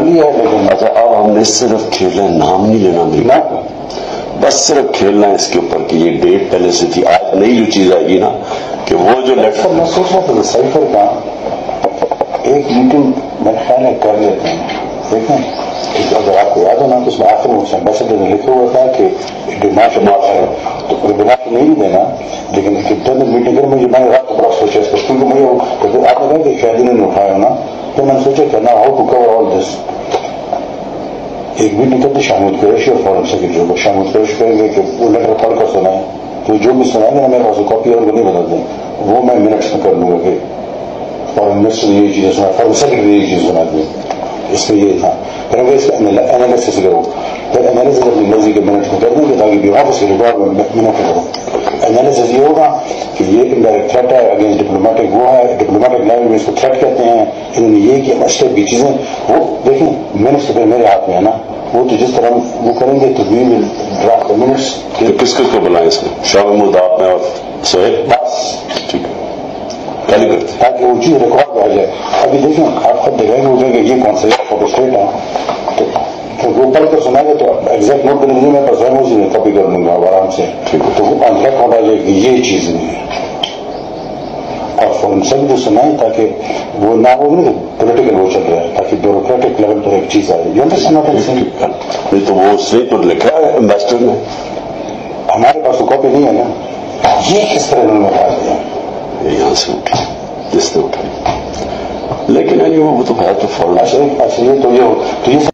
لی ہے لیکن اچھا اب ہم نے صرف کھیلنا ہے، نام نہیں لینا میرا، بس صرف کھیلنا ہے اس کے اوپر کہ یہ ڈیٹ پہلے سے تھی. آج نئی جو چیز آئے گی نا کہ وہ جو لیٹر میں سوچ رہا تھا سائفر کا ایک میٹنگ میرے خیال ہے کر لیتے ہیں. دیکھیں اگر آپ کو یاد ہو نا تو اس میں آخر میں ایمبیسڈر نے لکھا ہوا تھا کہ ڈیمانڈ ہے تو ڈیمانڈ نہیں دینا، لیکن میٹنگ کر مجھے میں نے رات کو بڑا سوچا اس کو، کیونکہ مجھے آپ نے کہا کہ شاید نے اٹھایا نا، تو میں نے سوچا کہ نا ہاؤ ٹو کور آل دس. ایک میٹنگ کرتے شامل قریشی اور فورن سیکرٹری کو شامل قریش کریں گے کہ وہ لیٹر پڑھ کر سنائیں، تو جو بھی سنائیں گے نا میرے پاس کاپی اور وہ نہیں بدل دیں، وہ میں منٹس میں کر لوں گا کہ فورن منسٹر نے یہ چیزیں سنا، فورن سیکرٹری نے یہ چیز سنا دی. اس میں یہ تھا پھر ہم اس کا انالیسس کرو، پھر انالیسس اپنی مرضی کے منٹ میں کر دیں گے تاکہ بھی آفس کے ریکارڈ میں منٹ کرو. انالیسس یہ ہوگا کہ یہ انڈائریکٹ تھریٹ ہے اگینسٹ ڈپلومیٹک، وہ ہے ڈپلومیٹک لینگویج میں اس کو تھریٹ کہتے ہیں، انہوں نے یہ کیا مسئلے کی چیزیں وہ دیکھیں منٹس تو میرے ہاتھ میں ہے نا، وہ تو جس طرح وہ کریں گے تو وی ول ڈرافٹ منٹس. کس کس کو بلائیں اس میں؟ شاہ محمود آپ میں اور سہیل بس ٹھیک ہے کل کرتے تاکہ وہ چیز ریکارڈ میں آ جائے. ابھی دیکھیں آپ خود دیکھیں گے وہ کہیں گے یہ کون سا فوٹو اسٹیٹ ہے تو وہ پڑھ کر سنائیں گے تو ایگزیکٹ نوٹ کرنے کے لیے میں پاس ہے اسی میں کاپی کر لوں گا آرام سے، تو وہ ریکارڈ آ جائے گی یہ چیز نہیں ہے. اور فورن سب جو سنائیں تاکہ وہ نہ وہ نہیں پولیٹیکل وہ چل رہا ہے تاکہ بیوروکریٹک لیول پر ایک چیز آ جائے. نہیں تو وہ اس نے تو لکھا ہے امبیسڈر نے، ہمارے پاس تو کاپی نہیں ہے نا. یہ کس طرح انہوں نے بتا دیا یہاں سے اٹھی جس نے اٹھائی، لیکن وہ تو ہے تو فورن اچھا یہ تو یہ